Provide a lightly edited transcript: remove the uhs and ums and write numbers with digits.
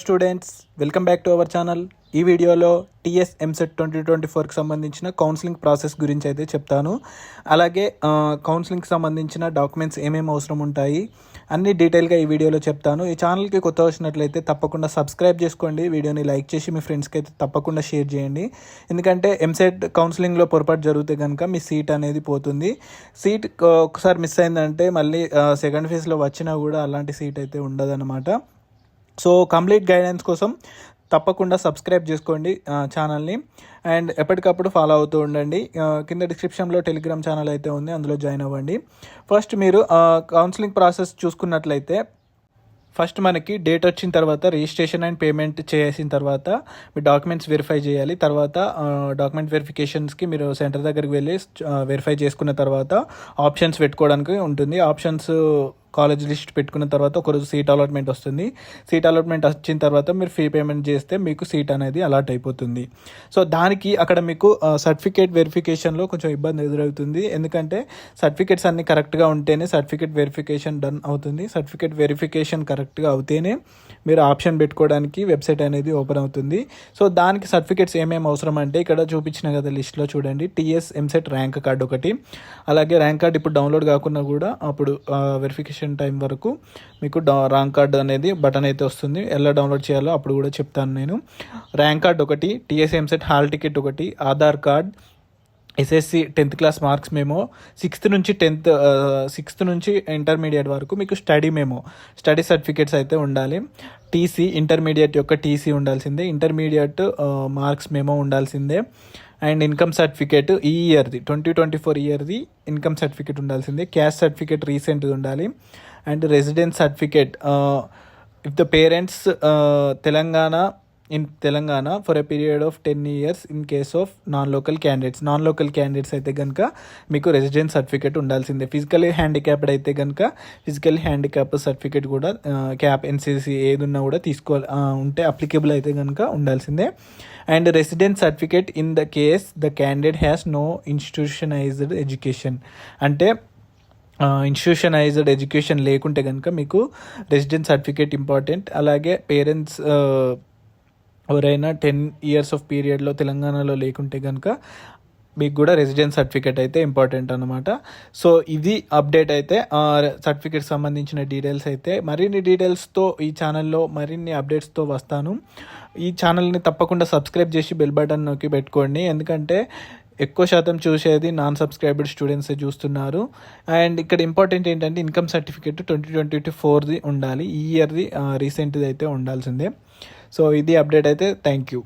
Students, welcome back to our channel. ఈ వీడియోలో TS EAMCET 2024కి సంబంధించిన కౌన్సిలింగ్ ప్రాసెస్ గురించి అయితే చెప్తాను. అలాగే కౌన్సిలింగ్కి సంబంధించిన డాక్యుమెంట్స్ ఏమేమి అవసరం ఉంటాయి అన్ని డీటెయిల్గా ఈ వీడియోలో చెప్తాను. ఈ ఛానల్కి కొత్త వచ్చినట్లయితే తప్పకుండా సబ్స్క్రైబ్ చేసుకోండి, వీడియోని లైక్ చేసి మీ ఫ్రెండ్స్కి అయితే తప్పకుండా షేర్ చేయండి. ఎందుకంటే ఎంసెట్ కౌన్సిలింగ్లో పొరపాటు జరిగితే కనుక మీ సీట్ అనేది పోతుంది. సీట్ ఒకసారి మిస్ అయిందంటే మళ్ళీ సెకండ్ ఫేజ్లో వచ్చినా కూడా అలాంటి సీట్ అయితే ఉండదన్నమాట. సో కంప్లీట్ గైడెన్స్ కోసం తప్పకుండా సబ్స్క్రైబ్ చేసుకోండి ఛానల్ని, అండ్ ఎప్పటికప్పుడు ఫాలో అవుతూ ఉండండి. కింద డిస్క్రిప్షన్లో టెలిగ్రామ్ ఛానల్ అయితే ఉంది, అందులో జాయిన్ అవ్వండి. ఫస్ట్ మీరు కౌన్సిలింగ్ ప్రాసెస్ చూసుకున్నట్లయితే ఫస్ట్ మనకి డేట్ వచ్చిన తర్వాత రిజిస్ట్రేషన్ అండ్ పేమెంట్ చేసిన తర్వాత మీ డాక్యుమెంట్స్ వెరిఫై చేయాలి. తర్వాత డాక్యుమెంట్ వెరిఫికేషన్స్కి మీరు సెంటర్ దగ్గరికి వెళ్ళి వెరిఫై చేసుకున్న తర్వాత ఆప్షన్స్ పెట్టుకోవడానికి ఉంటుంది. ఆప్షన్స్ కాలేజ్ లిస్ట్ పెట్టుకున్న తర్వాత ఒకరోజు సీట్ అలాట్మెంట్ వస్తుంది. సీట్ అలాట్మెంట్ వచ్చిన తర్వాత మీరు ఫీ పేమెంట్ చేస్తే మీకు సీట్ అనేది అలాట్ అయిపోతుంది. సో దానికి అక్కడ మీకు సర్టిఫికేట్ వెరిఫికేషన్లో కొంచెం ఇబ్బంది ఎదురవుతుంది. ఎందుకంటే సర్టిఫికేట్స్ అన్నీ కరెక్ట్గా ఉంటేనే సర్టిఫికేట్ వెరిఫికేషన్ డన్ అవుతుంది. సర్టిఫికేట్ వెరిఫికేషన్ కరెక్ట్గా అవుతేనే మీరు ఆప్షన్ పెట్టుకోవడానికి వెబ్సైట్ అనేది ఓపెన్ అవుతుంది. సో దానికి సర్టిఫికేట్స్ ఏమేమి అవసరం అంటే ఇక్కడ చూపించిన కదా లిస్ట్లో చూడండి, టీఎస్ ఎంసెట్ ర్యాంక్ కార్డ్ ఒకటి, అలాగే ర్యాంక్ కార్డ్ ఇప్పుడు డౌన్లోడ్ కాకుండా కూడా అప్పుడు వెరిఫికేషన్ టైం వరకు మీకు ర్యాంక్ కార్డ్ అనేది బటన్ అయితే వస్తుంది. ఎలా డౌన్లోడ్ చేయాలో అప్పుడు కూడా చెప్తాను నేను. ర్యాంక్ కార్డ్ ఒకటి, టీఎస్ ఎంసెట్ హాల్ టికెట్ ఒకటి, Aadhaar card, SSC 10th class marks memo, 6th నుంచి ఇంటర్మీడియట్ వరకు మీకు స్టడీ సర్టిఫికేట్స్ అయితే ఉండాలి. టీసీ, ఇంటర్మీడియట్ యొక్క టీసీ ఉండాల్సిందే, ఇంటర్మీడియట్ మార్క్స్ మేమో ఉండాల్సిందే, అండ్ ఇన్కమ్ సర్టిఫికేట్ ఈ ఇయర్ది 2024 ఇయర్ది ఇన్కమ్ సర్టిఫికేట్ ఉండాల్సిందే. క్యాస్ట్ సర్టిఫికేట్ రీసెంట్ది ఉండాలి. And residence certificate if the parents Telangana for a period of 10 years in case of non local candidates అయితే కనుక మీకు రెసిడెన్స్ సర్టిఫికేట్ ఉండాల్సిందే. ఫిజికల్లీ హ్యాండిక్యాప్డ్ అయితే కనుక ఫిజికల్లీ హ్యాండిక్యాప్ సర్టిఫికేట్ కూడా క్యాప్, ఎన్సీసీ ఏది ఉన్నా కూడా ఉంటే అప్లికేబుల్ అయితే కనుక ఉండాల్సిందే. And residence certificate in the case the candidate has no institutionalised education, అంటే ఇన్స్టిట్యూషనైజ్డ్ ఎడ్యుకేషన్ లేకుంటే కనుక మీకు రెసిడెన్స్ సర్టిఫికేట్ ఇంపార్టెంట్. అలాగే పేరెంట్స్ ఎవరైనా 10 years ఆఫ్ పీరియడ్లో తెలంగాణలో లేకుంటే కనుక మీకు కూడా రెసిడెన్స్ సర్టిఫికేట్ అయితే ఇంపార్టెంట్ అనమాట. సో ఇది అప్డేట్ అయితే సర్టిఫికేట్ సంబంధించిన డీటెయిల్స్ అయితే. మరిన్ని డీటెయిల్స్తో ఈ ఛానల్లో మరిన్ని అప్డేట్స్తో వస్తాను. ఈ ఛానల్ని తప్పకుండా సబ్స్క్రైబ్ చేసి బెల్ బటన్ నొక్కి పెట్టుకోండి, ఎందుకంటే ఎక్కువ శాతం చూసేది నాన్ సబ్స్క్రైబర్డ్ స్టూడెంట్సే చూస్తున్నారు. అండ్ ఇక్కడ ఇంపార్టెంట్ ఏంటంటే ఇన్కమ్ సర్టిఫికేట్ 2024ది ఉండాలి, ఈ ఇయర్ది రీసెంట్ది అయితే ఉండాల్సిందే. సో ఇది అప్డేట్ అయితే. Thank you.